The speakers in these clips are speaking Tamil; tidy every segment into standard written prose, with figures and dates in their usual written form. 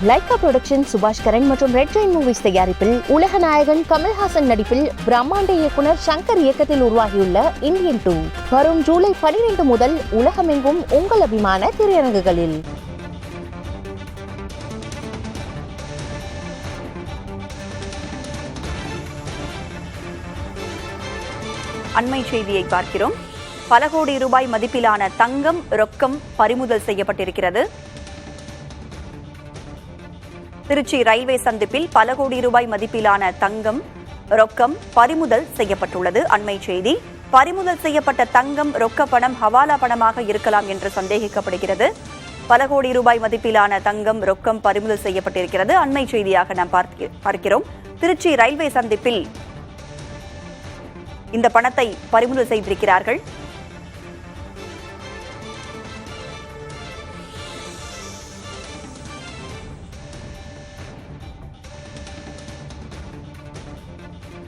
லைகா புரொடக்ஷன் சுபாஷ் கரன் மற்றும் ரெட் ஜெயின் மூவிஸ் தயாரிப்பில் உலக நாயகன் கமல்ஹாசன் நடிப்பில் பிரம்மாண்ட இயக்குனர் சங்கர் இயக்கத்தில் உருவாகியுள்ள இந்தியன் 2 வரும் ஜூலை 12 முதல் உலகமெங்கும் உங்கள் அபிமான திரையரங்குகளில். அண்மை செய்தியை பார்க்கிறோம். பல கோடி ரூபாய் மதிப்பிலான தங்கம், ரொக்கம் பறிமுதல் செய்யப்பட்டிருக்கிறது. திருச்சி ரயில்வே சந்திப்பில் பல கோடி ரூபாய் மதிப்பிலான தங்கம், ரொக்கம் பறிமுதல் செய்யப்பட்டுள்ளது. அண்மை செய்தி. பறிமுதல் செய்யப்பட்ட தங்கம், ரொக்க பணம் ஹவாலா பணமாக இருக்கலாம் என்று சந்தேகிக்கப்படுகிறது. பல கோடி ரூபாய் மதிப்பிலான தங்கம், ரொக்கம் பறிமுதல் செய்யப்பட்டிருக்கிறது. அண்மை செய்தியாக நாம் பார்க்கிறோம். திருச்சி ரயில்வே சந்திப்பில் இந்த பணத்தை பறிமுதல் செய்திருக்கிறார்கள்.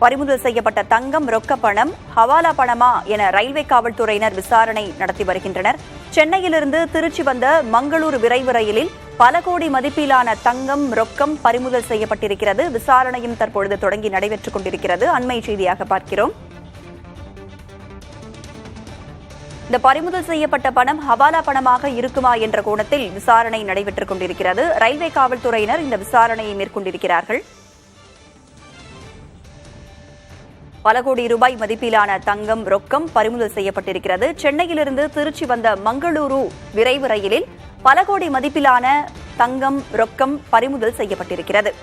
பறிமுதல் செய்யப்பட்ட தங்கம், ரொக்க பணம் ஹவாலா பணமா என ரயில்வே காவல்துறையினர் விசாரணை நடத்தி வருகின்றனர். சென்னையிலிருந்து திருச்சி வந்த மங்களூரு விரைவு ரயிலில் பல கோடி மதிப்பிலான தங்கம், ரொக்கம் பறிமுதல் செய்யப்பட்டிருக்கிறது. விசாரணையும் தற்பொழுது தொடங்கி நடைபெற்றுக் கொண்டிருக்கிறது. அண்மை செய்தியாக பார்க்கிறோம். இந்த பறிமுதல் செய்யப்பட்ட பணம் ஹவாலா பணமாக இருக்குமா என்ற கோணத்தில் விசாரணை நடைபெற்றுக் கொண்டிருக்கிறது. ரயில்வே காவல்துறையினர் இந்த விசாரணையை மேற்கொண்டிருக்கிறார்கள். பல கோடி ரூபாய் மதிப்பிலான தங்கம், ரொக்கம் பறிமுதல் செய்யப்பட்டிருக்கிறது. சென்னையிலிருந்து திருச்சி வந்த மங்களூரு விரைவு ரயிலில் பல கோடி மதிப்பிலான தங்கம், ரொக்கம் பறிமுதல் செய்யப்பட்டிருக்கிறது.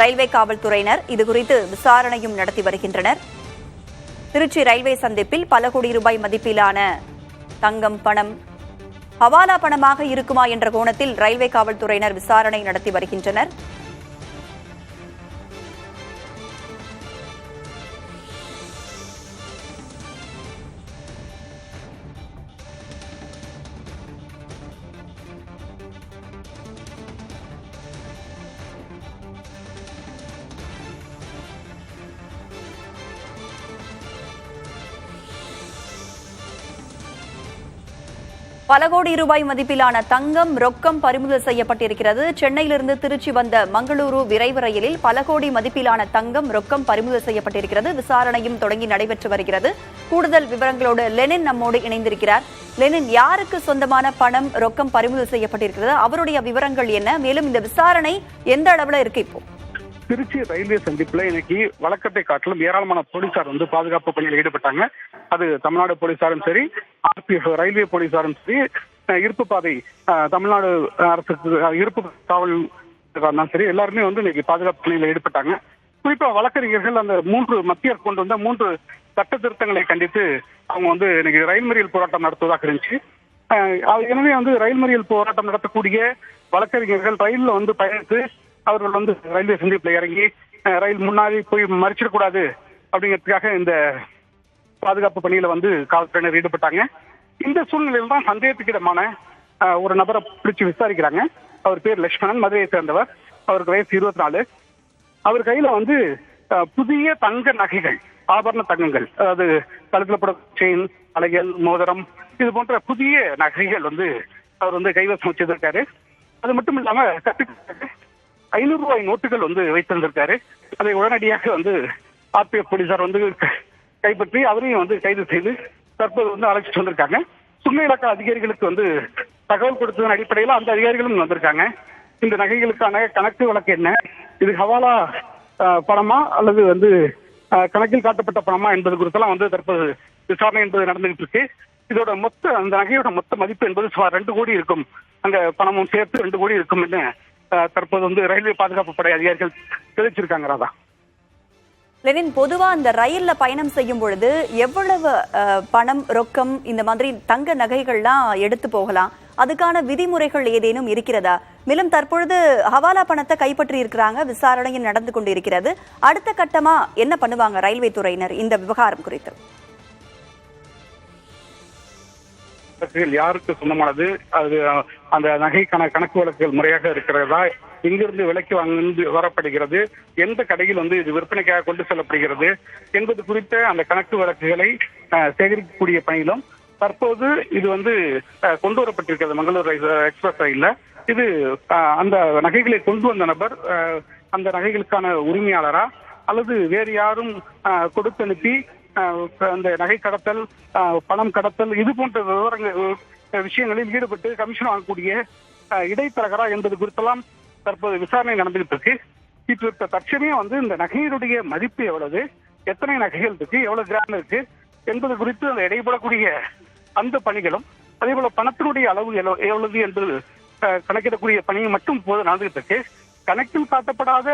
ரயில்வே காவல்துறையினர் இதுகுறித்து விசாரணையும் நடத்தி வருகின்றனர். திருச்சி ரயில்வே சந்திப்பில் பல கோடி ரூபாய் மதிப்பிலான தங்கம், பணம் ஹவாலா பணமாக இருக்குமா என்ற கோணத்தில் ரயில்வே காவல்துறையினர் விசாரணை நடத்தி வருகின்றனர். பல கோடி ரூபாய் மதிப்பிலான தங்கம், ரொக்கம் பறிமுதல் செய்யப்பட்டிருக்கிறது. சென்னையிலிருந்து திருச்சி வந்த மங்களூரு விரைவு ரயிலில் பல கோடி மதிப்பிலான தங்கம், ரொக்கம் பறிமுதல் செய்யப்பட்டிருக்கிறது. விசாரணையும் தொடங்கி நடைபெற்று வருகிறது. கூடுதல் விவரங்களோடு லெனின் நம்மோடு இணைந்திருக்கிறார். லெனின், யாருக்கு சொந்தமான பணம், ரொக்கம் பறிமுதல் செய்யப்பட்டிருக்கிறது? அவருடைய விவரங்கள் என்ன? மேலும் இந்த விசாரணை எந்த அளவுல இருக்கு? இப்போ திருச்சி ரயில்வே சந்திப்புல இன்னைக்கு வழக்கத்தை காட்டிலும் ஏராளமான போலீசார் பாதுகாப்பு பணியில் ஈடுபட்டாங்க. அது தமிழ்நாடு போலீசாரும் சரி, RPF ரயில்வே போலீசாரும் சரி, இருப்பு பாதை தமிழ்நாடு அரசுக்கு இருப்பு காவல் சரி, எல்லாருமே இன்னைக்கு பாதுகாப்பு பணியில் ஈடுபட்டாங்க. குறிப்பா வழக்கறிஞர்கள் அந்த மத்திய கொண்டு வந்த 3 சட்ட திருத்தங்களை கண்டித்து அவங்க இன்னைக்கு ரயில் மறியல் போராட்டம் நடத்துவதாக இருந்துச்சு. எனவே ரயில் மறியல் போராட்டம் நடத்தக்கூடிய வழக்கறிஞர்கள் ரயில்ல பயணித்து அவர்கள் ரயில்வே சந்திப்பில் இறங்கி ரயில் முன்னாடி போய் மறிச்சிடக்கூடாது அப்படிங்கிறதுக்காக இந்த பாதுகாப்பு பணியில காவல்துறையினர் ஈடுபட்டாங்க. இந்த சூழ்நிலையில் தான் சந்தேகத்துக்கிடமான ஒரு நபரை பிடிச்சு விசாரிக்கிறாங்க. அவர் பேர் லட்சுமணன், மதுரையை சேர்ந்தவர். அவருக்கு வயசு 24. அவர் கையில புதிய தங்க நகைகள், ஆபரண தங்கங்கள், அதாவது கழுத்துல போட செயின், அலைகள், மோதிரம், இது போன்ற புதிய நகைகள் அவர் கைவசம் வச்சிருக்காரு. அது மட்டும் இல்லாம கட்டுக்கு 500 ரூபாய் நோட்டுகள் வைத்திருந்திருக்காரு. அதை உடனடியாக RPF போலீசார் கைப்பற்றி அவரையும் கைது செய்து தற்போது அழைச்சிட்டு வந்திருக்காங்க. சுங்க இலாக்கா அதிகாரிகளுக்கு தகவல் கொடுத்ததன் அடிப்படையில் அந்த அதிகாரிகளும் வந்திருக்காங்க. இந்த நகைகளுக்கான கணக்கு வழக்கு என்ன, இது ஹவாலா பணமா அல்லது கணக்கில் காட்டப்பட்ட பணமா என்பது குறித்தெல்லாம் தற்போது விசாரணை என்பது நடந்துகிட்டு இருக்கு. இதோட அந்த நகையோட மொத்த மதிப்பு என்பது சுமார் 2 கோடி இருக்கும். அங்க பணமும் சேர்த்து 2 கோடி இருக்கும் என்று தற்போது ரயில்வே பாதுகாப்பு படை அதிகாரிகள் தெரிவிச்சிருக்காங்க. ராதா, லெனின், பொதுவா அந்த ரயில்ல பயணம் செய்யும் பொழுது எவ்வளவு பணம், ரொக்கம், இந்த மாதிரி தங்க நகைகள்லாம் எடுத்து போகலாம்? அதுக்கான விதிமுறைகள் ஏதேனும் இருக்கிறதா? மேலும் தற்பொழுது ஹவாலா பணத்தை கைப்பற்றி இருக்கிறாங்க. விசாரணையும் நடந்து கொண்டு இருக்கிறது. அடுத்த கட்டமா என்ன பண்ணுவாங்க ரயில்வே துறையினர் இந்த விவகாரம் குறித்து? யாருக்கு சொந்தமானது, அது அந்த நகைக்கான கணக்கு வழக்குகள் முறையாக இருக்கிறதா, எங்கிருந்து விலைக்கு வாங்கி வரப்படுகிறது, எந்த கடையில் இது விற்பனைக்காக கொண்டு செல்லப்படுகிறது என்பது குறித்த அந்த கணக்கு வழக்குகளை சேகரிக்கக்கூடிய பணியிலும் தற்போது இது கொண்டு வரப்பட்டிருக்கிறது. மங்களூர் எக்ஸ்பிரஸ் ரயில்ல இது அந்த நகைகளை கொண்டு வந்த நபர் அந்த நகைகளுக்கான உரிமையாளரா அல்லது வேறு யாரும் கொடுத்தனுப்பி அந்த நகை கடத்தல், பணம் கடத்தல் இது போன்ற விஷயங்களில் ஈடுபட்டு கமிஷன் வாங்கக்கூடிய இடைத்தரகரா என்பது குறித்தெல்லாம் தற்போது விசாரணை நடந்துகிட்டு இருக்கு. இப்போ தற்சமயம் இந்த நகையினுடைய மதிப்பு எவ்வளவு, எத்தனை நகைகள் இருக்கு, எவ்வளவு கிராம் இருக்கு என்பது குறித்து அந்த இடைபடக்கூடிய அந்த பணிகளும், அதே போல பணத்தினுடைய அளவு எவ்வளவு என்று கணக்கிடக்கூடிய பணியும் மட்டும் இப்போது நடந்துகிட்டு இருக்கு. கணக்கில் காட்டப்படாத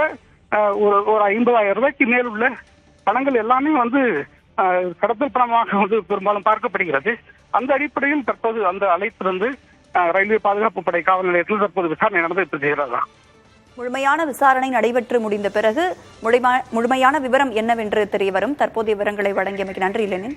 ஒரு 50,000 ரூபாய்க்கு மேல் உள்ள பணங்கள் எல்லாமே கடத்தல் பணமாக பெரும்பாலும் பார்க்கப்படுகிறது. அந்த அடிப்படையில் தற்போது அந்த அழைப்பிலிருந்து ரயில்வே பாதுகாப்பு படை காவல் நிலையத்தில் தற்போது விசாரணை நடந்துட்டு இருக்கிறதா. முழுமையான விசாரணை நடைபெற்று முடிந்த பிறகு முழுமையான விவரம் என்னவென்று தெரிய வரும். தற்போதைய விவரங்களை வழங்கியமைக்கு நன்றி லெனின்.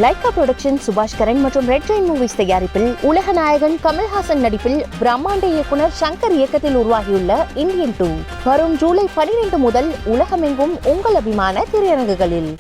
லைகா புரொடக்ஷன் சுபாஷ் கரன் மற்றும் ரெட் ஜெயின் மூவிஸ் தயாரிப்பில் உலக நாயகன் கமல்ஹாசன் நடிப்பில் பிரம்மாண்ட இயக்குனர் சங்கர் இயக்கத்தில் உருவாகியுள்ள இந்தியன் 2 வரும் ஜூலை 12 முதல் உலகமெங்கும் உங்கள் அபிமான திரையரங்குகளில்.